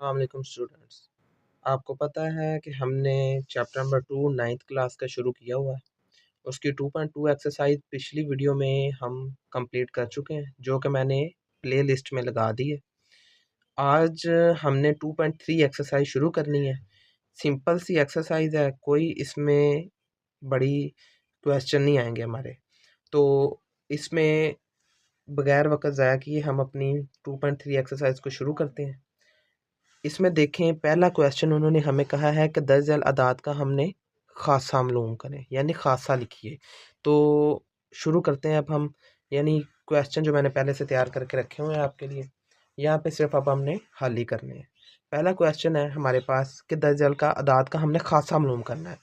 अस्सलाम स्टूडेंट्स। आपको पता है कि हमने चैप्टर नंबर 2 नाइन्थ क्लास का शुरू किया हुआ है। उसकी 2.2 एक्सरसाइज पिछली वीडियो में हम कंप्लीट कर चुके हैं, जो कि मैंने प्ले लिस्ट में लगा दी है। आज हमने 2.3 एक्सरसाइज शुरू करनी है। सिंपल सी एक्सरसाइज है, कोई इसमें बड़ी क्वेश्चन नहीं आएंगे हमारे। तो इसमें बगैर वक्त ज़ाया किए हम अपनी 2.3 एक्सरसाइज को शुरू करते हैं। इसमें देखें, पहला क्वेश्चन उन्होंने हमें कहा है कि दर्ज अल अदाद का हमने ख़ासा मालूम करें, यानी ख़ासा लिखिए। तो शुरू करते हैं अब हम, यानी क्वेश्चन जो मैंने पहले से तैयार करके रखे हुए हैं आपके लिए, यहाँ पे सिर्फ अब हमने हल ही करने हैं। पहला क्वेश्चन है हमारे पास कि दर्ज अल का अदाद का हमने ख़ासा मालूम करना है।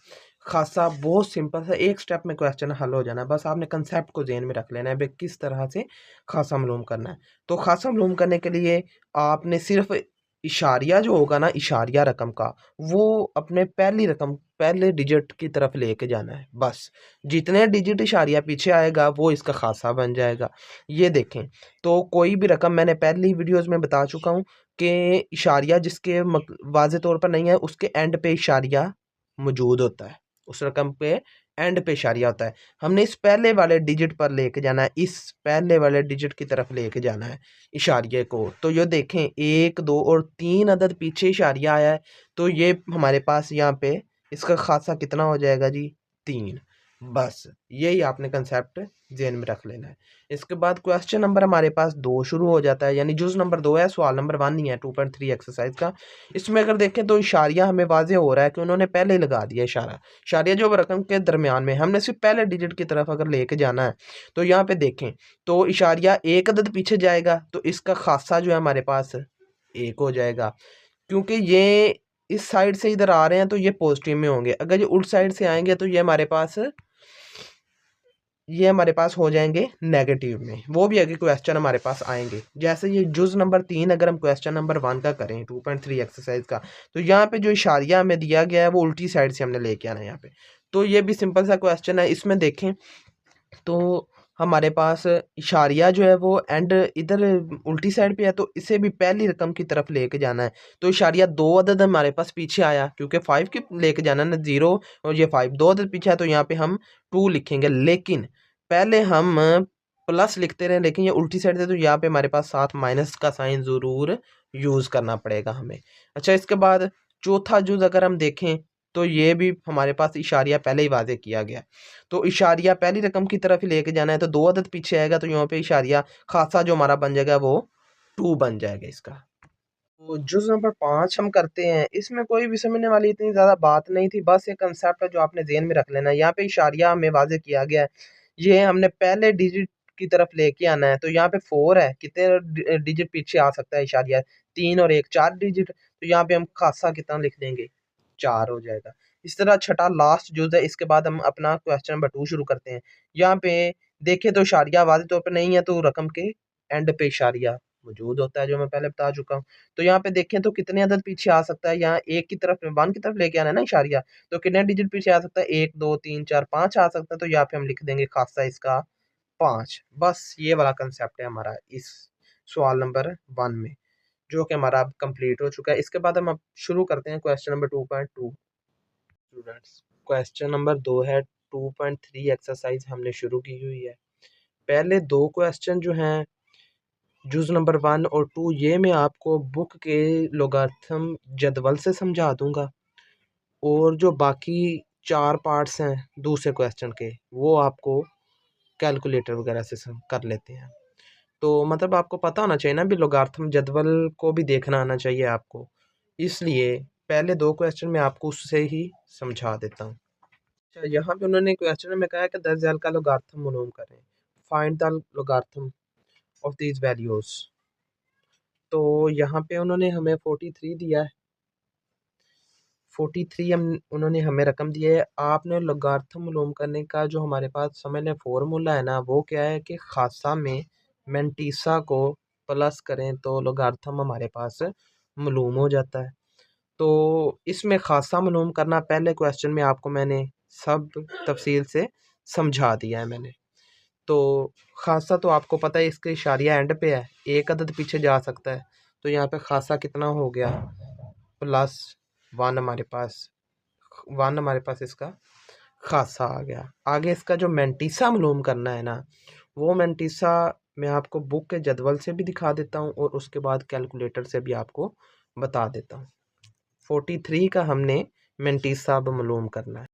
ख़ासा बहुत सिंपल सा, एक स्टेप में क्वेश्चन हल हो जाना है। बस आपने कंसेप्ट को ज़हन में रख लेना है भाई किस तरह से ख़ासा मालूम करना है। तो ख़ासा मालूम करने के लिए आपने सिर्फ इशारिया जो होगा ना, इशारिया रकम का, वो अपने पहली रकम पहले डिजिट की तरफ लेके जाना है। बस जितने डिजिट इशारिया पीछे आएगा वो इसका खासा बन जाएगा। ये देखें, तो कोई भी रकम मैंने पहली वीडियोस में बता चुका हूँ कि इशारिया जिसके वाज़े तौर पर नहीं है, उसके एंड पे इशारिया मौजूद होता है। उस रकम पे एंड पे इशारिया होता है। हमने इस पहले वाले डिजिट पर लेके जाना है, इस पहले वाले डिजिट की तरफ लेके जाना है इशारिये को। तो ये देखें, 1 2 और 3 अदद पीछे इशारिया आया है, तो ये हमारे पास यहाँ पे इसका खासा कितना हो जाएगा जी, 3। बस यही आपने कंसेप्ट ज़हन में रख लेना है। इसके बाद क्वेश्चन नंबर हमारे पास 2 शुरू हो जाता है, यानी जुज़ नंबर 2 है, सवाल नंबर 1 नहीं है 2.3 एक्सरसाइज का। इसमें अगर देखें तो इशारिया हमें वाज़े हो रहा है कि उन्होंने पहले ही लगा दिया इशारा। इशारिया जो रकम के दरमियान में, हमने सिर्फ पहले डिजिट की तरफ अगर लेके जाना है, तो यहाँ पे देखें तो इशारिया 1 अदद पीछे जाएगा, तो इसका खासा जो है हमारे पास 1 हो जाएगा। क्योंकि ये इस साइड से इधर आ रहे हैं तो ये पॉजिटिव में होंगे, अगर ये उल्ट साइड से आएंगे तो ये हमारे पास हो जाएंगे नेगेटिव में। वो भी आगे क्वेश्चन हमारे पास आएंगे। जैसे ये जुज़ नंबर 3 अगर हम क्वेश्चन नंबर 1 का करें 2.3 एक्सरसाइज का, तो यहाँ पे जो इशारिया हमें दिया गया है वो उल्टी साइड से हमने लेके आना है यहाँ पे। तो ये भी सिंपल सा क्वेश्चन है। इसमें देखें तो हमारे पास इशारिया जो है वो एंड इधर उल्टी साइड पे है, तो इसे भी पहली रकम की तरफ लेके जाना है। तो इशारिया 2 अदद हमारे पास पीछे आया, क्योंकि 5 की लेके जाना ना, 0 और ये 5 2 अदद पीछे है, तो यहाँ पे हम 2 लिखेंगे। लेकिन पहले हम प्लस लिखते रहे, लेकिन ये उल्टी साइड से, तो यहाँ पे हमारे पास साथ माइनस का साइन ज़रूर यूज़ करना पड़ेगा हमें। अच्छा, इसके बाद चौथा जुज़ अगर हम देखें तो ये भी हमारे पास इशारिया पहले ही वाज़े किया गया। तो इशारिया पहली रकम की तरफ ही लेके जाना है, तो 2 अदद पीछे आएगा, तो यहाँ पे इशारिया खासा जो हमारा बन जाएगा वो 2 बन जाएगा इसका। तो जुज़ नंबर 5 हम करते हैं। इसमें कोई भी समझने वाली इतनी ज़्यादा बात नहीं थी, बस ये कंसेप्ट है जो आपने ज़हन में रख लेना है। यहाँ पे इशारिया हमें वाज़े किया गया है, ये हमने पहले डिजिट की तरफ लेके आना है। तो यहाँ पे 4 है, कितने डिजिट पीछे आ सकता है इशारिया, 3 और 1 4 डिजिट। तो यहाँ पे हम खासा कितना लिख देंगे, 4 हो जाएगा। इस तरह छठा लास्ट जुज़ है। इसके बाद हम अपना क्वेश्चन नंबर 2 शुरू करते हैं। यहाँ पे देखें तो इशारिया वाज़े तौर पे नहीं है, तो रकम के एंड पे इशारिया मौजूद होता है, जो मैं पहले बता चुका हूँ। तो यहाँ पे देखें तो कितने अदद पीछे आ सकता है, यहाँ एक की तरफ 1 की तरफ लेके आना है ना इशारिया, तो कितने डिजिट पीछे आ सकता है, 1 2 3 4 5 आ सकता है। तो यहाँ पे हम लिख देंगे खासा इसका 5। बस ये वाला कंसेप्ट है हमारा इस सवाल नंबर 1 में, जो कि हमारा अब कंप्लीट हो चुका है। इसके बाद हम अब शुरू करते हैं question number 2.2। Students, question number 2 है, 2.3 एक्सरसाइज हमने शुरू की हुई है। पहले 2 क्वेश्चन जो हैं जुज़ नंबर 1 और 2, ये मैं आपको बुक के लोगारिथम जदवल से समझा दूंगा, और जो बाकी 4 पार्ट्स हैं दूसरे क्वेश्चन के, वो आपको कैलकुलेटर वगैरह से कर लेते हैं। तो मतलब आपको पता होना चाहिए ना भी, लोगारिथम जदवल को भी देखना आना चाहिए आपको, इसलिए पहले 2 क्वेश्चन मैं आपको उससे ही समझा देता हूँ। अच्छा, यहाँ पे उन्होंने क्वेश्चन में कहा है कि 10 जैल का लोगारिथम मालूम करें, find the logarithm of these values. तो यहाँ पे उन्होंने हमें 43 दिया है, 43 उन्होंने हमें रकम दिया है। आपने लोगारिथम मालूम करने का जो हमारे पास समझ लें फॉर्मूला है ना, वो क्या है कि खासा में मेंटीसा को प्लस करें तो लोगारिथम हमारे पास मालूम हो जाता है। तो इसमें खासा मालूम करना पहले क्वेश्चन में आपको मैंने सब तफसील से समझा दिया है मैंने। तो खासा तो आपको पता है इसके इशारिया एंड पे है, 1 अदद पीछे जा सकता है, तो यहाँ पे खासा कितना हो गया, प्लस वन हमारे पास इसका खासा आ गया। आगे इसका जो मेंटीसा मालूम करना है ना, वो मेंटीसा मैं आपको बुक के जदवल से भी दिखा देता हूँ और उसके बाद कैलकुलेटर से भी आपको बता देता हूँ। 43 का हमने मेंटीसा अब मालूम करना है।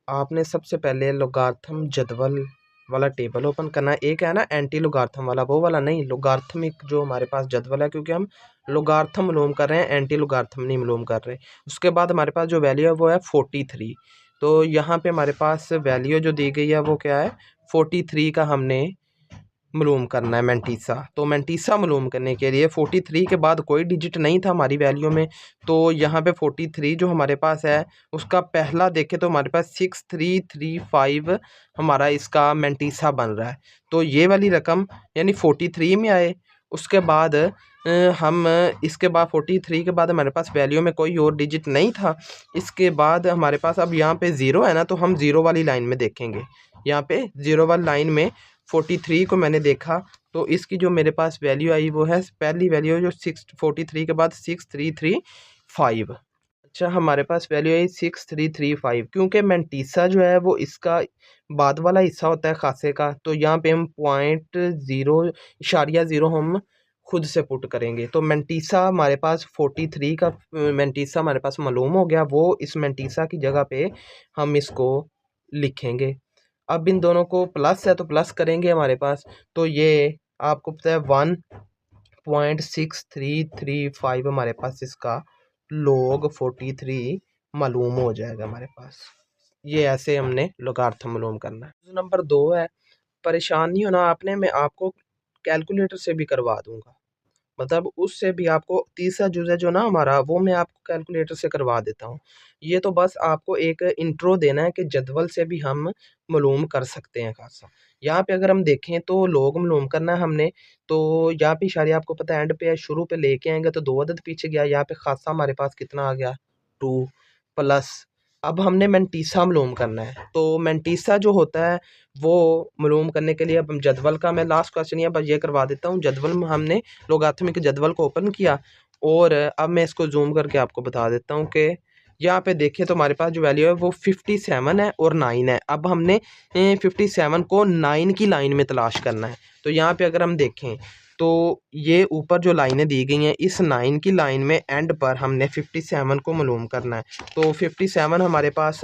आपने सबसे पहले लोगार्थम जदवल वाला टेबल ओपन करना है। एक है ना एंटी लोगार्थम वाला, वो वाला नहीं, लोगार्थमिक जो हमारे पास जदवल है, क्योंकि हम लोगार्थम मालूम कर रहे हैं, एंटी लोगार्थम नहीं मालूम कर रहे। उसके बाद हमारे पास जो वैल्यू है वो है 43। तो यहाँ पे हमारे पास वैल्यू जो दी गई है वो क्या है, 43 का हमने मालूम करना है मेंटीसा। तो मेंटीसा मालूम करने के लिए 43 के बाद कोई डिजिट नहीं था हमारी वैल्यू में, तो यहाँ पे 43 जो हमारे पास है उसका पहला देखें तो हमारे पास 6335 हमारा इसका मेंटीसा बन रहा है। तो ये वाली रकम यानी 43 में आए। उसके बाद हम इसके बाद 43 के बाद हमारे पास वैल्यू में कोई और डिजिट नहीं था। इसके बाद हमारे पास अब यहाँ पे ज़ीरो है ना, तो हम ज़ीरो वाली लाइन में देखेंगे। यहाँ पे ज़ीरो वाली लाइन में 43 को मैंने देखा, तो इसकी जो मेरे पास वैल्यू आई वो है, पहली वैल्यू जो 43 के बाद 6335। अच्छा, हमारे पास वैल्यू आई 6335, क्योंकि मेंटीसा जो है वो इसका बाद वाला हिस्सा होता है खासे का, तो यहाँ पे हम 0.0 हम खुद से पुट करेंगे। तो मेंटीसा हमारे पास 43 का मेंटीसा हमारे पास मालूम हो गया, वो इस मेंटीसा की जगह पे हम इसको लिखेंगे। अब इन दोनों को प्लस है तो प्लस करेंगे हमारे पास, तो ये आपको पता है 1.6335 हमारे पास इसका log 43 मालूम हो जाएगा हमारे पास। ये ऐसे हमने लोगार्थम मालूम करना है। नंबर 2 है, परेशान नहीं होना आपने, मैं आपको कैलकुलेटर से भी करवा दूंगा, मतलब उससे भी आपको तीसरा जुज़ है जो ना हमारा, वो मैं आपको कैलकुलेटर से करवा देता हूँ। ये तो बस आपको एक इंट्रो देना है कि जदवल से भी हम मालूम कर सकते हैं खासा। यहाँ पे अगर हम देखें तो लोग मालूम करना है हमने, तो यहाँ पे इशारे आपको पता है एंड पे है, शुरू पे लेके आएंगे तो 2 अदद पीछे गया, यहाँ पे खासा हमारे पास कितना आ गया 2 प्लस। अब हमने मेंटीसा मालूम करना है, तो मेंटीसा जो होता है वो मालूम करने के लिए अब हम जदवल का, मैं लास्ट क्वेश्चन यहाँ पर ये करवा देता हूँ। जदवल में हमने लोगार्थमिक जदवल को ओपन किया और अब मैं इसको जूम करके आपको बता देता हूँ कि यहाँ पे देखिए तो हमारे पास जो वैल्यू है वो 57 है और 9 है। अब हमने 57 को 9 की लाइन में तलाश करना है। तो यहाँ पे अगर हम देखें तो ये ऊपर जो लाइनें दी गई हैं, इस 9 की लाइन में एंड पर हमने 57 को मालूम करना है। तो 57 हमारे पास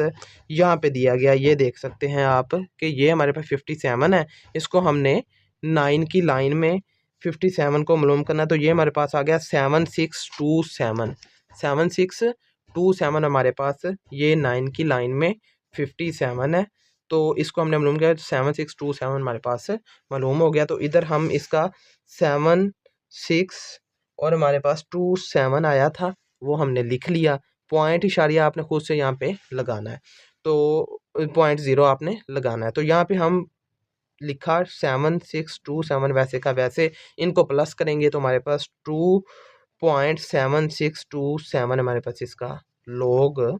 यहाँ पे दिया गया, ये देख सकते हैं आप कि ये हमारे पास 57 है। इसको हमने 9 की लाइन में 57 को मालूम करना है, तो ये हमारे पास आ गया 7627। 7627 हमारे पास ये 9 की लाइन में 57 है, तो इसको हमने मालूम किया 7627 हमारे पास मालूम हो गया। तो इधर हम इसका 76 और हमारे पास 27 आया था वो हमने लिख लिया। पॉइंट इशारिया आपने खुद से यहाँ पे लगाना है, तो 0.0 आपने लगाना है। तो यहाँ पे हम लिखा 7627 वैसे का वैसे, इनको प्लस करेंगे तो हमारे पास 2.7627 हमारे पास इसका log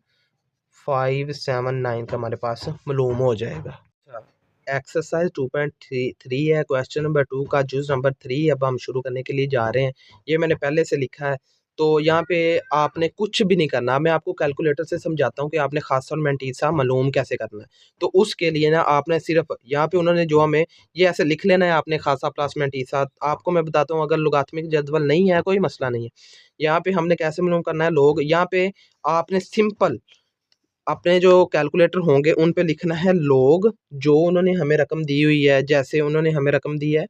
579 का हमारे पास मालूम हो जाएगा। एक्सरसाइज 2.3 है, क्वेश्चन नंबर 2 का जुज नंबर 3 अब हम शुरू करने के लिए जा रहे हैं। ये मैंने पहले से लिखा है, तो यहाँ पे आपने कुछ भी नहीं करना, मैं आपको कैलकुलेटर से समझाता हूँ कि आपने खासा और मेंटीसा मालूम कैसे करना है। तो उसके लिए ना आपने सिर्फ यहाँ पे उन्होंने जो हमें ये ऐसे लिख लेना है, आपने खासा प्लस मेंटीसा। आपको मैं बताता हूँ, अगर लोगात्मिक जदवल नहीं है कोई मसला नहीं है। यहाँ पे हमने कैसे मालूम करना है लोग, यहाँ पे आपने सिंपल अपने जो कैलकुलेटर होंगे उन पे लिखना है लोग जो उन्होंने हमें रकम दी हुई है। जैसे उन्होंने हमें रकम दी है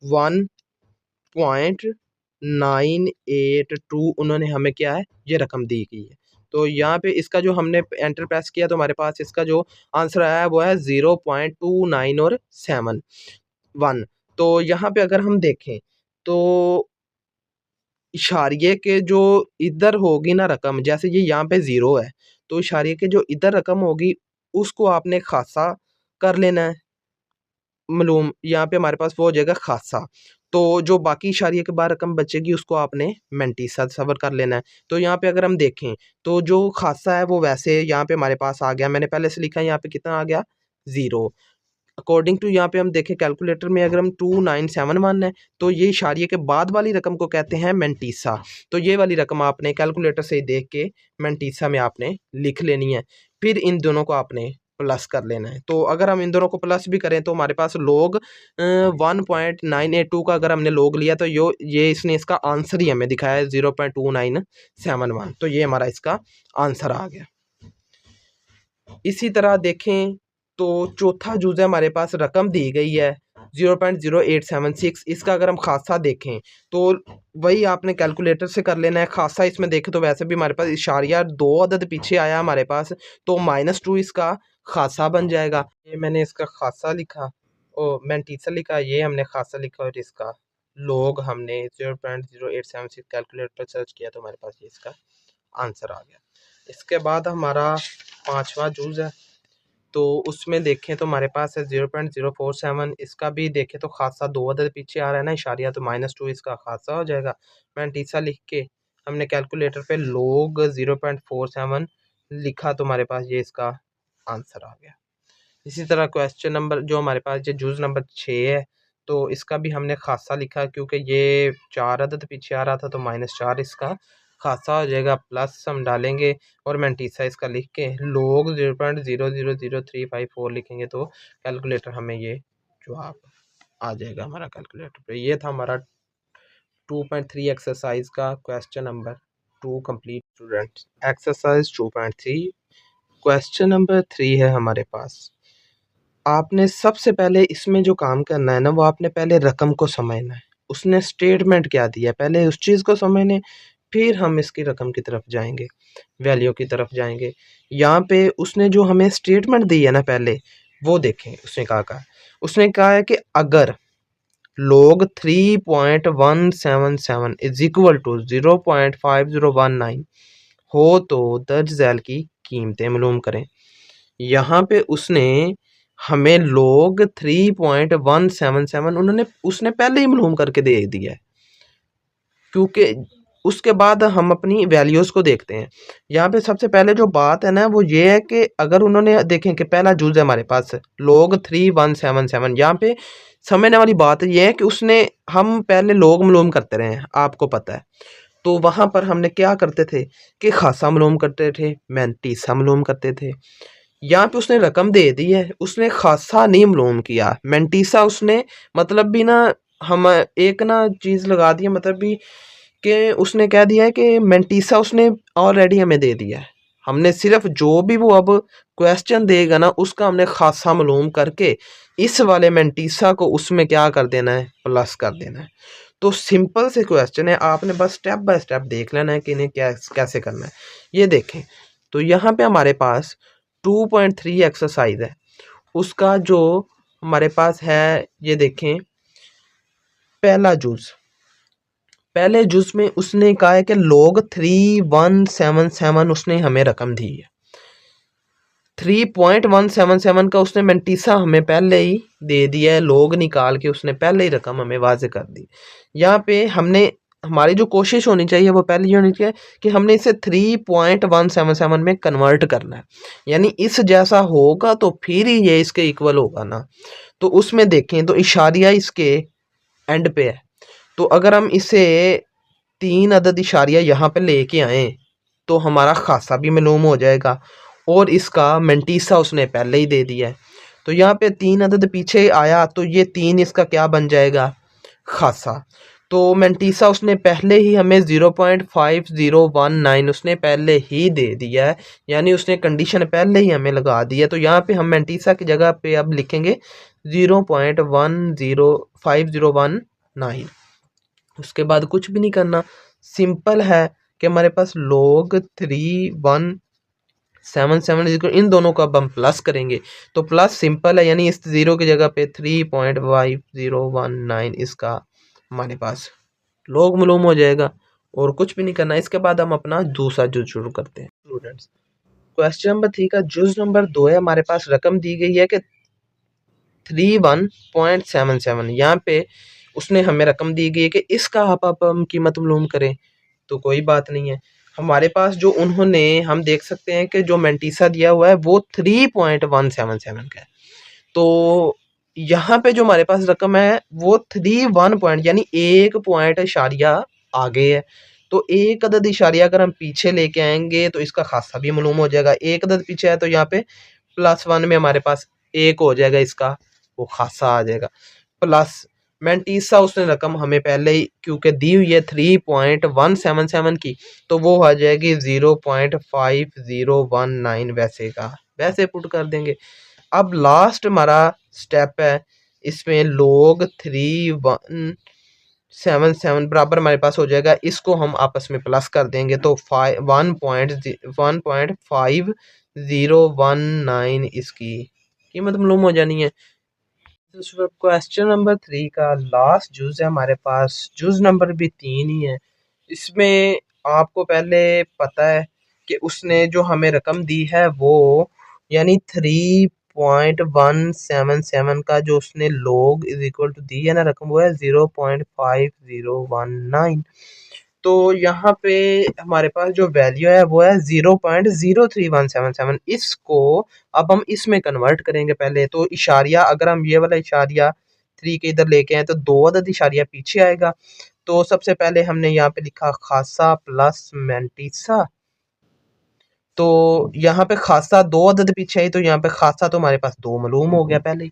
1.982 उन्होंने हमें क्या है ये रकम दी गई है। तो यहाँ पे इसका जो हमने एंटर प्रेस किया तो हमारे पास इसका जो आंसर आया है वो है 0.29 और 7 1। तो यहाँ पे अगर हम देखें तो इशारिये के जो इधर होगी ना रकम, जैसे ये यहाँ पे ज़ीरो है, तो इशारिये के जो इधर रकम होगी उसको आपने खासा कर लेना है मालूम। यहाँ पे हमारे पास वो हो जाएगा खासा, तो जो बाकी इशारिये के बाद रकम बचेगी उसको आपने मेंटीसा सबर कर लेना है। तो यहाँ पे अगर हम देखें तो जो खासा है वो वैसे यहाँ पे हमारे पास आ गया, मैंने पहले से लिखा है यहाँ पे कितना आ गया 0। अकॉर्डिंग टू यहाँ पे हम देखें कैलकुलेटर में अगर हम 2971 है तो ये इशारिये के बाद वाली रकम को कहते हैं मेंटीसा। तो ये वाली रकम आपने कैलकुलेटर से देख के मेंटीसा में आपने लिख लेनी है, फिर इन दोनों को आपने प्लस कर लेना है। तो अगर हम इन दोनों को प्लस भी करें तो हमारे पास लोग 1.982 का अगर हमने लोग लिया तो ये इसने इसका आंसर ही हमें दिखाया है 0.2971। तो ये हमारा इसका आंसर आ गया। इसी तरह देखें तो चौथा जुज़ है हमारे पास रकम दी गई है 0.0876। इसका अगर हम खासा देखें तो वही आपने कैलकुलेटर से कर लेना है। खासा इसमें देखें तो वैसे भी हमारे पास इशारिया 2 अदद पीछे आया हमारे पास, तो -2 इसका खासा बन जाएगा। ये मैंने इसका खासा लिखा और मेंटीसा लिखा, ये हमने खासा लिखा और इसका लोग हमने 0.0876 कैलकुलेटर पर सर्च किया तो हमारे पास ये इसका आंसर आ गया। इसके बाद हमारा पांचवा जूज़ है तो उसमें देखें तो हमारे पास है 0.047। इसका भी देखें तो खासा 2 अदद पीछे आ रहा है ना इशारिया, तो -2 इसका खासा हो जाएगा। मेंटीसा लिख के हमने कैलकुलेटर पे लोग 0.47 लिखा तो हमारे पास ये इसका आंसर आ गया। इसी तरह क्वेश्चन नंबर जो हमारे पास ये जूज़ नंबर 6 है तो इसका भी हमने खासा लिखा क्योंकि ये 4 अदद पीछे आ रहा था तो -4 इसका खासा हो जाएगा, प्लस हम डालेंगे और मेंटीसा इसका लिख के लोग 0.000354 लिखेंगे तो कैलकुलेटर हमें ये जवाब आ जाएगा हमारा कैलकुलेटर पे। ये था हमारा 2.3 एक्सरसाइज का question number 2 complete. Students exercise 2.3 question number 3 है हमारे पास। आपने सबसे पहले इसमें जो काम करना है ना वो आपने पहले रकम को समझना है, उसने स्टेटमेंट क्या दिया पहले उस चीज़ को समझने, फिर हम इसकी रकम की तरफ जाएंगे, वैल्यू की तरफ जाएंगे। यहाँ पे उसने जो हमें स्टेटमेंट दी है ना पहले वो देखें। उसने कहा है कि अगर log 3.177 इज इक्वल टू 0.5019 हो तो दर्ज झैल की कीमतें मालूम करें। यहाँ पे उसने हमें log 3.177 उसने पहले ही मालूम करके दे दिया है, क्योंकि उसके बाद हम अपनी वैल्यूज़ को देखते हैं। यहाँ पे सबसे पहले जो बात है ना वो ये है कि अगर उन्होंने देखें कि पहला जूज़ है हमारे पास log 3177, यहाँ पे समझने वाली बात ये है कि उसने हम पहले लोग मालूम करते रहे हैं, आपको पता है। तो वहाँ पर हमने क्या करते थे कि खासा मालूम करते थे, मेंटीसा मालूम करते थे। यहाँ पे उसने रकम दे दी है, उसने खासा नहीं मालूम किया, मेंटीसा उसने मतलब भी ना हम एक ना चीज़ लगा दी है, मतलब भी कि उसने कह दिया है कि मेंटीसा उसने ऑलरेडी हमें दे दिया है। हमने सिर्फ जो भी वो अब क्वेश्चन देगा ना उसका हमने खासा मालूम करके इस वाले मेंटीसा को उसमें क्या कर देना है, प्लस कर देना है। तो सिंपल से क्वेश्चन है, आपने बस स्टेप बाय स्टेप देख लेना है कि इन्हें कैसे करना है। ये देखें तो यहाँ पे हमारे पास 2.3 एक्सरसाइज है, उसका जो हमारे पास है ये देखें पहला पहले जुज में उसने कहा है कि log 3177 उसने हमें रकम दी है। 3.177 का उसने मेंटीसा हमें पहले ही दे दिया है, लोग निकाल के उसने पहले ही रकम हमें वाजे कर दी। यहाँ पे हमने हमारी जो कोशिश होनी चाहिए वो पहले ये होनी चाहिए कि हमने इसे 3.177 में कन्वर्ट करना है, यानी इस जैसा होगा तो फिर ही ये इसके इक्वल होगा ना। तो उसमें देखें तो इशारिया इसके एंड पे है, तो अगर हम इसे 3 अदद इशारिया यहाँ पे लेके आए तो हमारा खासा भी मालूम हो जाएगा और इसका मेंटीसा उसने पहले ही दे दिया है। तो यहाँ पे 3 अदद पीछे आया तो ये 3 इसका क्या बन जाएगा, खासा। तो मेंटीसा उसने पहले ही हमें 0.5019 उसने पहले ही दे दिया है, यानी उसने कंडीशन पहले ही हमें लगा दी है। तो यहाँ पे हम मेंटीसा की जगह पे अब लिखेंगे 0.10509। उसके बाद कुछ भी नहीं करना, सिंपल है कि हमारे पास log 3177 इन दोनों को अब हम प्लस करेंगे तो प्लस सिंपल है, यानी इस जीरो की जगह पे 3.5019 इसका हमारे पास log मालूम हो जाएगा और कुछ भी नहीं करना। इसके बाद हम अपना दूसरा जुज शुरू करते हैं। स्टूडेंट्स क्वेश्चन नंबर 3 का जुज नंबर 2 है, हमारे पास रकम दी गई है कि 31.77। यहाँ पे उसने हमें रकम दी गई है कि इसका आप हम कीमत मालूम करें, तो कोई बात नहीं है। हमारे पास जो उन्होंने हम देख सकते हैं कि जो मेंटीसा दिया हुआ है वो 3.177 का है, तो यहाँ पे जो हमारे पास रकम है वो 1 पॉइंट यानी 1 पॉइंट इशारिया आगे है। तो एक अदद इशारिया अगर हम पीछे लेके आएंगे तो इसका खासा भी मालूम हो जाएगा। एक अदद पीछे है तो यहाँ पे +1 में हमारे पास 1 हो जाएगा, इसका वो खासा आ जाएगा। प्लस मैंटीसा उसने रकम हमें पहले ही क्योंकि दी हुई है 3.177 की, तो वो आ जाएगी 0.5019 वैसे का वैसे पुट कर देंगे। अब लास्ट हमारा स्टेप है, इसमें लोग 3177 बराबर हमारे पास हो जाएगा। इसको हम आपस में प्लस कर देंगे तो 1.5019 इसकी कीमत मालूम हो जानी है। क्वेश्चन नंबर 3 का लास्ट जुज है हमारे पास, जुज नंबर भी 3 ही है। इसमें आपको पहले पता है कि उसने जो हमें रकम दी है वो यानी 3.177 का जो उसने लोग इज इक्वल टू दी है ना रकम, वो है 0.5019। तो यहाँ पे हमारे पास जो वैल्यू है वो है 0.03177। इसको अब हम इसमें कन्वर्ट करेंगे। पहले तो इशारिया अगर हम ये वाला इशारिया 3 के इधर लेके आए तो 2 अदद इशारिया पीछे आएगा। तो सबसे पहले हमने यहाँ पे लिखा खासा प्लस मैंटीसा। तो यहाँ पे खासा 2 अदद पीछे आई तो यहाँ पे खासा तो हमारे पास 2 मालूम हो गया पहले ही।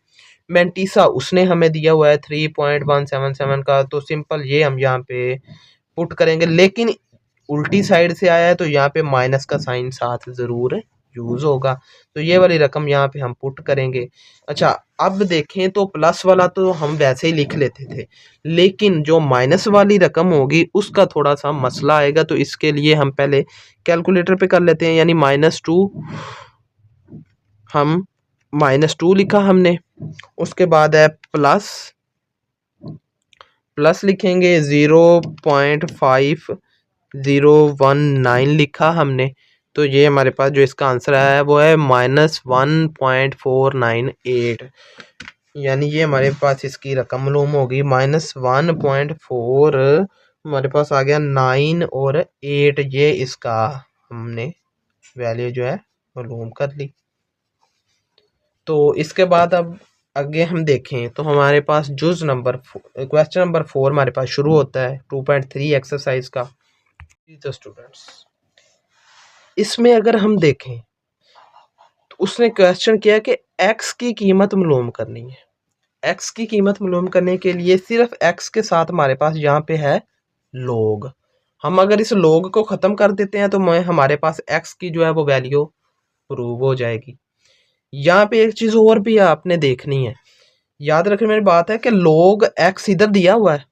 मैंटीसा उसने हमें दिया हुआ है 3.177 का, तो सिंपल ये हम यहाँ पे पुट करेंगे, लेकिन उल्टी साइड से आया है तो यहाँ पे माइनस का साइन साथ ज़रूर यूज़ होगा। तो ये वाली रकम यहाँ पे हम पुट करेंगे। अच्छा, अब देखें तो प्लस वाला तो हम वैसे ही लिख लेते थे, लेकिन जो माइनस वाली रकम होगी उसका थोड़ा सा मसला आएगा। तो इसके लिए हम पहले कैलकुलेटर पे कर लेते हैं, यानी -2 हम -2 लिखा हमने, उसके बाद है प्लस लिखेंगे 0.5019 लिखा हमने। तो ये हमारे पास जो इसका आंसर आया है वो है -1.498, यानी ये हमारे पास इसकी रकम मालूम होगी -1.4 हमारे पास आ गया 9 और 8, ये इसका हमने वैल्यू जो है मालूम कर ली। तो इसके बाद अब आगे हम देखें तो हमारे पास जुज नंबर क्वेश्चन नंबर 4 हमारे पास शुरू होता है 2.3 एक्सरसाइज का। तो स्टूडेंट्स इसमें अगर हम देखें तो उसने क्वेश्चन किया कि एक्स की कीमत मालूम करनी है। एक्स की कीमत मालूम करने के लिए सिर्फ एक्स के साथ हमारे पास यहाँ पे है लोग। हम अगर इस लोग को ख़त्म कर देते हैं तो हमारे पास एक्स की जो है वो वैल्यू प्रूव हो जाएगी। यहाँ पे एक चीज़ और भी आपने देखनी है, याद रखने मेरी बात है कि लोग एक्स इधर दिया हुआ है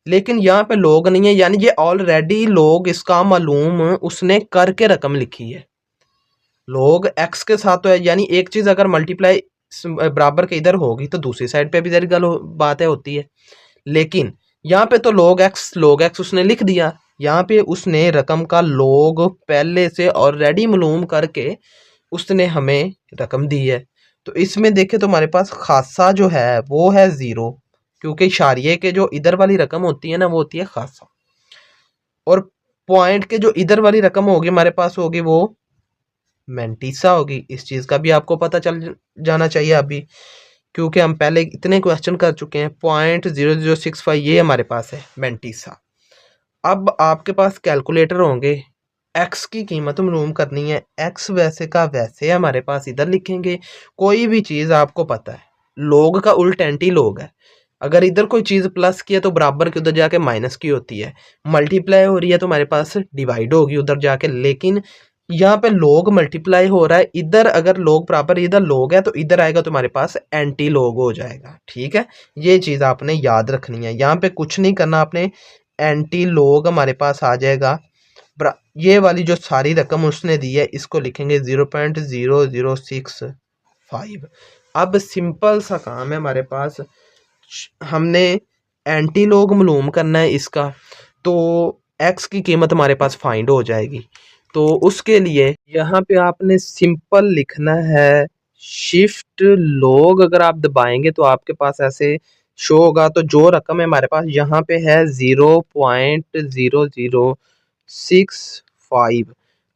लेकिन यहाँ पे लोग नहीं है, यानी ये ऑलरेडी लोग इसका मालूम उसने करके रकम लिखी है। लोग एक्स के साथ तो है, यानी एक चीज़ अगर मल्टीप्लाई बराबर के इधर होगी तो दूसरी साइड पे भी इधर गल बातें होती है। लेकिन यहाँ पे तो लोग एक्स उसने लिख दिया, यहाँ पे उसने रकम का लोग पहले से ऑलरेडी मालूम करके उसने हमें रकम दी है। तो इसमें देखें तो हमारे पास खासा जो है वो है 0, क्योंकि इशारिये के जो इधर वाली रकम होती है ना वो होती है खासा, और पॉइंट के जो इधर वाली रकम होगी हमारे पास होगी वो मैंटीसा होगी। इस चीज़ का भी आपको पता चल जाना चाहिए अभी, क्योंकि हम पहले इतने क्वेश्चन कर चुके हैं। 0.0065 ये हमारे पास है मैंटीसा। अब आपके पास कैलकुलेटर होंगे, एक्स की कीमत मालूम करनी है। एक्स वैसे का वैसे हमारे पास इधर लिखेंगे। कोई भी चीज़ आपको पता है लोग का उल्ट एंटी लोग है, अगर इधर कोई चीज़ प्लस की है तो बराबर की उधर जाके माइनस की होती है, मल्टीप्लाई हो रही है तो हमारे पास डिवाइड होगी उधर जाके। लेकिन यहाँ पे लोग मल्टीप्लाई हो रहा है, इधर अगर लोग बराबर इधर लोग है तो इधर आएगा तो हमारे पास एंटी लोग हो जाएगा। ठीक है, ये चीज़ आपने याद रखनी है। यहाँ पे कुछ नहीं करना आपने, एंटी लोग हमारे पास आ जाएगा। ये वाली जो सारी रकम उसने दी है इसको लिखेंगे 0.0065। अब सिंपल सा काम है हमारे पास, हमने एंटी लोग मालूम करना है इसका, तो एक्स की कीमत हमारे पास फाइंड हो जाएगी। तो उसके लिए यहाँ पे आपने सिंपल लिखना है शिफ्ट लोग, अगर आप दबाएंगे तो आपके पास ऐसे शो होगा। तो जो रकम है हमारे पास यहाँ पे है 0.0065,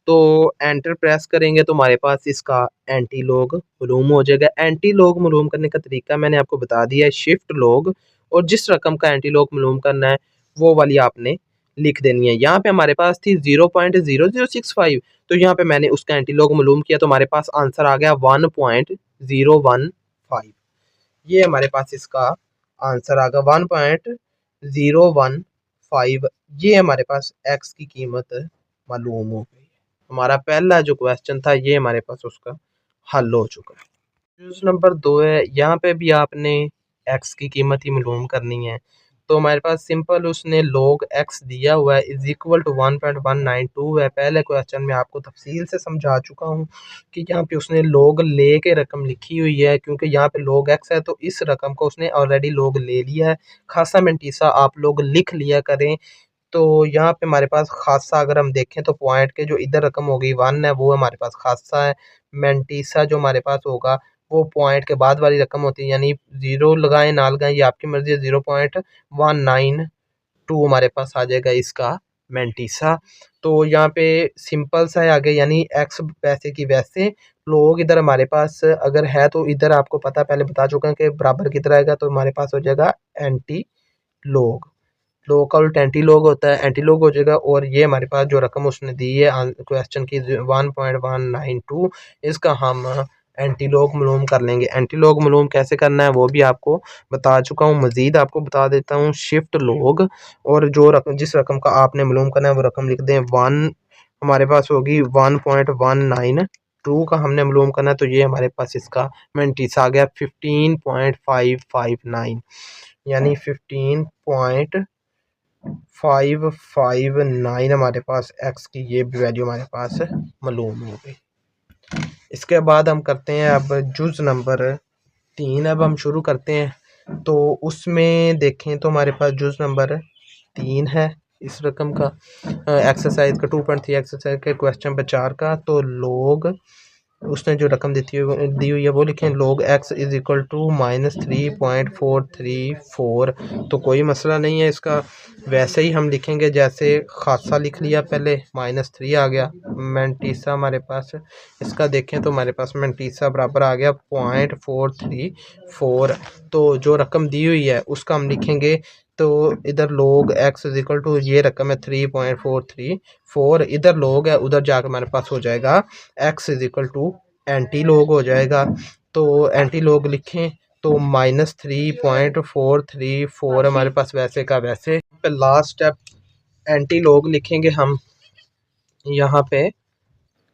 तो एंटर प्रेस करेंगे तो हमारे पास इसका एंटी लॉग मालूम हो जाएगा। एंटी लॉग मालूम करने का तरीका मैंने आपको बता दिया है, शिफ्ट लॉग, और जिस रकम का एंटी लॉग मालूम करना है वो वाली आपने लिख देनी है। यहाँ पे हमारे पास थी 0.0065, तो यहाँ पे मैंने उसका एंटी लॉग मालूम किया तो हमारे पास आंसर आ गया 1.015। ये हमारे पास इसका आंसर आ गया 1.015। ये हमारे पास एक्स की कीमत मालूम हो गई। हमारा पहला जो क्वेश्चन था ये हमारे पास उसका हल हो चुका है। यूज नंबर 2 है, यहाँ पे भी आपने एक्स की कीमत ही मालूम करनी है। तो हमारे पास सिंपल उसने log x दिया हुआ है इज इक्वल टू 1.192 है। पहले क्वेश्चन में आपको तफसील से समझा चुका हूँ कि यहाँ पे उसने log ले के रकम लिखी हुई है, क्योंकि यहाँ पे log x है तो इस रकम को उसने ऑलरेडी log ले लिया है। खासा मेंटीसा आप लोग लिख लिया करें। तो यहाँ पे हमारे पास खासा अगर हम देखें तो पॉइंट के जो इधर रकम होगी 1 है वो हमारे पास खासा है। मेंटीसा जो हमारे पास होगा वो पॉइंट के बाद वाली रकम होती है, यानी 0 लगाएं ना लगाएं ये आपकी मर्जी है। 0.192 हमारे पास आ जाएगा इसका मेंटीसा। तो यहाँ पे सिंपल सा है आगे, यानी एक्स वैसे की वैसे। लोग इधर हमारे पास अगर है तो इधर आपको पता पहले बता चुका है कि बराबर कितना आएगा, तो हमारे पास हो जाएगा एंटी लोग। लोग का उल्टा एंटी लोग होता है, एंटी लोग हो जाएगा। और ये हमारे पास जो रकम उसने दी है क्वेश्चन की 1.192, इसका हम एंटी लॉग मालूम कर लेंगे। एंटी लॉग मालूम कैसे करना है वो भी आपको बता चुका हूँ, मज़ीद आपको बता देता हूँ। शिफ्ट लॉग, और जो रकम जिस रकम का आपने मालूम करना है वो रकम लिख दें। वन हमारे पास होगी 1.192 का हमने मालूम करना है, तो ये हमारे पास इसका मेंटिस आ गया 15.559, यानी 15.559 हमारे पास एक्स की ये वैल्यू हमारे पास मालूम हो गई। इसके बाद हम करते हैं अब जुज़ नंबर 3। अब हम शुरू करते हैं तो उसमें देखें तो हमारे पास जुज़ नंबर 3 है इस रकम का, एक्सरसाइज का 2.3 एक्सरसाइज के क्वेश्चन 4 का। तो लोग उसने जो रकम दी हुई है वो लिखें। log x is equal to -3.434। तो कोई मसला नहीं है इसका, वैसे ही हम लिखेंगे जैसे खासा लिख लिया पहले, -3 आ गया। मेंटीसा हमारे पास इसका देखें तो हमारे पास मेंटीसा बराबर आ गया 0.434। तो जो रकम दी हुई है उसका हम लिखेंगे। तो इधर log x is equal to ये रकम है 3.434, इधर log है, उधर जाकर हमारे पास हो जाएगा x is equal to antilog हो जाएगा। तो एंटी लॉग लिखें तो -3.434 हमारे पास वैसे का वैसे। लास्ट स्टेप एंटी लॉग लिखेंगे हम, यहाँ पे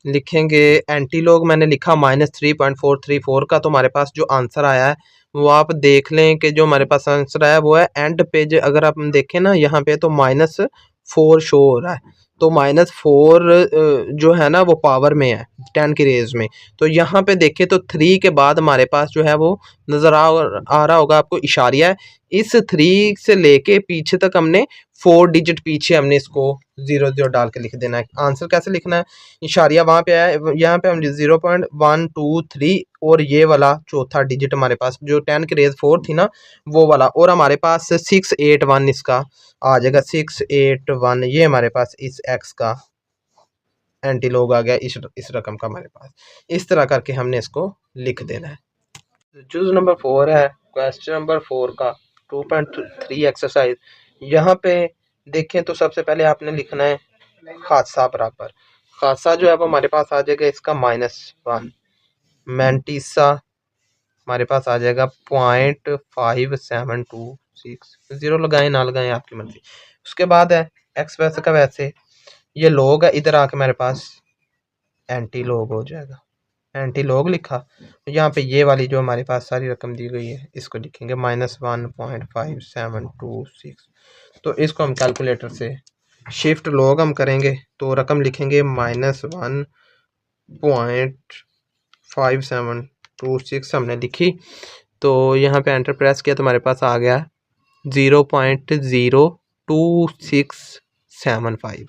लिखेंगे एंटी लॉग मैंने लिखा -3.434 का। तो हमारे पास जो आंसर आया है वो आप देख लें कि जो हमारे पास आंसर आया वो है एंड पेज। अगर आप देखें ना यहाँ पे तो -4 शो हो रहा है, तो -4 जो है ना वो पावर में है 10 की रेज में। तो यहाँ पे देखें तो 3 के बाद हमारे पास जो है वो नज़र आ रहा होगा आपको इशारिया है। इस 3 से लेके पीछे तक हमने 4 डिजिट पीछे हमने इसको 0 डाल के लिख देना है। आंसर कैसे लिखना है, इशारिया वहाँ पे आया, यहाँ पे हम 0.123 और ये वाला चौथा डिजिट हमारे पास जो 10 की रेज 4 थी ना वो वाला, और हमारे पास 681 इसका आ जाएगा। 681 ये हमारे पास इस एक्स का एंटी लॉग आ गया इस रकम का हमारे पास। इस तरह करके हमने इसको लिख देना है। जुज नंबर 4 है, क्वेश्चन नंबर 4 का 2.3 एक्सरसाइज। यहाँ पे देखें तो सबसे पहले आपने लिखना है खासा बराबर, खासा जो है वो हमारे पास आ जाएगा इसका -1। मेंटीसा हमारे पास आ जाएगा 0.5726। 0 लगाएं ना लगाएं आपकी मर्जी। उसके बाद है एक्स वैसे का वैसे, ये लॉग है, इधर आके मेरे पास एंटी लॉग हो जाएगा। एंटी लॉग लिखा, यहाँ पे ये वाली जो हमारे पास सारी रकम दी गई है इसको लिखेंगे -1.5726। तो इसको हम कैलकुलेटर से शिफ्ट लॉग हम करेंगे तो रकम लिखेंगे -1.5726 हमने लिखी। तो यहाँ पे एंटर प्रेस किया तो हमारे पास आ गया 0.02675।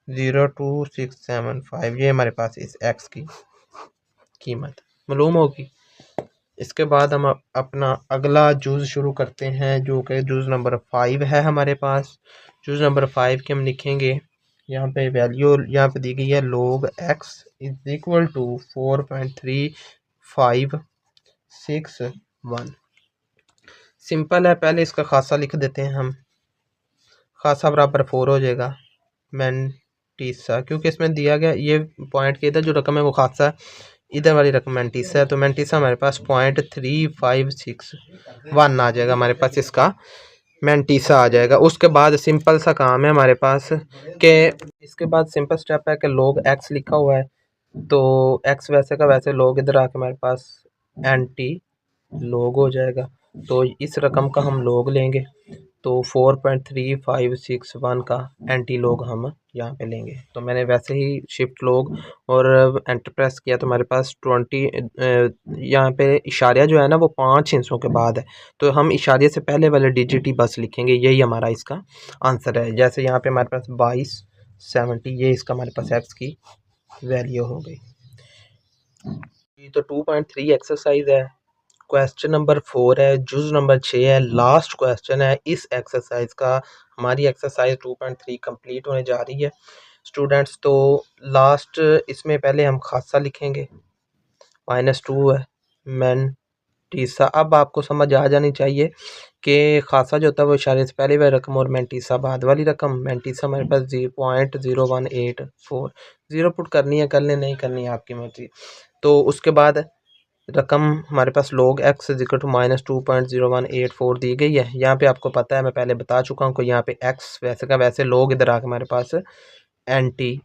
0.02675 ये हमारे पास इस एक्स की कीमत मालूम होगी। इसके बाद हम अपना अगला जूज़ शुरू करते हैं जो कि जूज़ नंबर 5 है हमारे पास। जूस नंबर 5 के हम लिखेंगे, यहाँ पे वैल्यू यहाँ पे दी गई है log x is equal to 4.3561। Simple है, पहले इसका खासा लिख देते हैं हम, खासा बराबर 4 हो जाएगा मैंटीसा, क्योंकि इसमें दिया गया ये पॉइंट के इधर जो रकम है वो खासा है, इधर वाली रकम मैंटीसा है, तो मैंटीसा हमारे पास 0.3561 आ जाएगा हमारे पास, इसका मैंटीसा आ जाएगा। उसके बाद सिंपल सा काम है हमारे पास कि इसके बाद सिंपल स्टेप है कि log x लिखा हुआ है, तो x वैसे का वैसे log इधर आके हमारे पास एंटी log हो जाएगा, तो इस रकम का हम log लेंगे, तो 4.3561 का एंटी लॉग हम यहाँ पे लेंगे। तो मैंने वैसे ही शिफ्ट लॉग और एंटर प्रेस किया तो हमारे पास 20 यहाँ पे इशारिया जो है ना वो 5 हिस्सों के बाद है, तो हम इशारिया से पहले वाले डिजिट ही बस लिखेंगे, यही हमारा इसका आंसर है। जैसे यहाँ पे हमारे पास 2270, ये इसका हमारे पास एक्स की वैल्यू हो गई। तो 2.3 एक्सरसाइज है, क्वेश्चन नंबर 4 है, जुज नंबर 6 है, लास्ट क्वेश्चन है इस एक्सरसाइज का। हमारी एक्सरसाइज 2.3 कंप्लीट होने जा रही है स्टूडेंट्स। तो लास्ट इसमें पहले हम खासा लिखेंगे, -2 है मैंटीसा। अब आपको समझ आ जानी चाहिए कि खासा जो होता है वो इशारे से पहले वाली रकम और मैंटीसा बाद वाली रकम। मैंटीसा हमारे पास 0.0184, ज़ीरो पुट करनी है कर ले, नहीं करनी है आपकी मर्जी। तो उसके बाद रकम हमारे पास log x is equal to -2.0184 दी गई है। यहाँ पे आपको पता है, मैं पहले बता चुका हूँ कि यहाँ पे x वैसे का वैसे, log इधर आके हमारे पास एंटी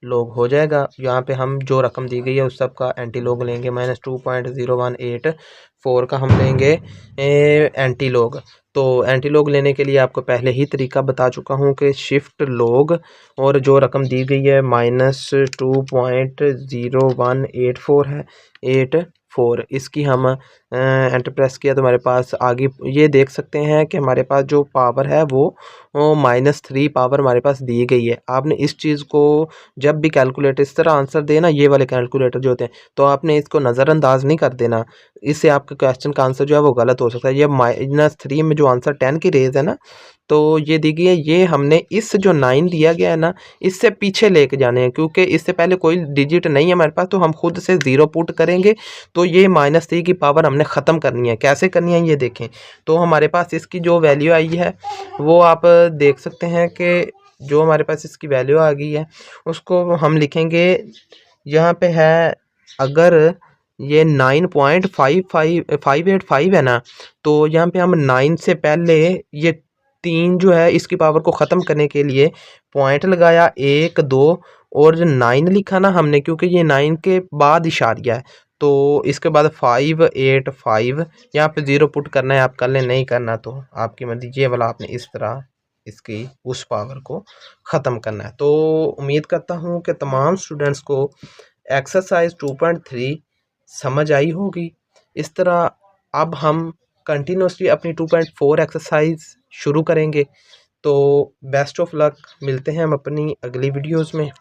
log हो जाएगा। यहाँ पे हम जो रकम दी गई है उस सब का एंटी log लेंगे, -2.0184 का हम लेंगे एंटी log। तो एंटी log लेने के लिए आपको पहले ही तरीका बता चुका हूँ कि शिफ्ट log और जो रकम दी गई है -2.0184 है 84, इसकी हम एंटर प्रेस किया तो हमारे पास आगे ये देख सकते हैं कि हमारे पास जो पावर है वो -3 पावर हमारे पास दी गई है। आपने इस चीज़ को जब भी कैलकुलेटर इस तरह आंसर देना, ये वाले कैलकुलेटर जो होते हैं, तो आपने इसको नज़रअंदाज नहीं कर देना, इससे आपके क्वेश्चन का आंसर जो है वो गलत हो सकता है। ये -3 में जो आंसर 10 की रेज है ना, तो ये दी गई है, ये हमने इस जो 9 दिया गया है ना इससे पीछे लेके जाने हैं, क्योंकि इससे पहले कोई डिजिट नहीं है हमारे पास, तो हम खुद से 0 पुट करेंगे। तो ये -3 की पावर हमने ख़त्म करनी है, कैसे करनी है ये देखें। तो हमारे पास इसकी जो वैल्यू आई है वो आप देख सकते हैं कि जो हमारे पास इसकी वैल्यू आ गई है उसको हम लिखेंगे, यहाँ पे है अगर ये 9.585 है ना, तो यहाँ पे हम 9 से पहले ये 3 जो है इसकी पावर को ख़त्म करने के लिए पॉइंट लगाया 1 2 और जो 9 लिखा ना हमने, क्योंकि ये 9 के बाद इशारिया है, तो इसके बाद 585 यहाँ पे 0 पुट करना है, आप कर लें, नहीं करना तो आपकी मर्जी। ये वाला आपने इस तरह इसकी उस पावर को ख़त्म करना है। तो उम्मीद करता हूँ कि तमाम स्टूडेंट्स को एक्सरसाइज 2.3 समझ आई होगी। इस तरह अब हम कंटिन्यूसली अपनी 2.4 एक्सरसाइज शुरू करेंगे। तो बेस्ट ऑफ लक, मिलते हैं हम अपनी अगली वीडियोस में।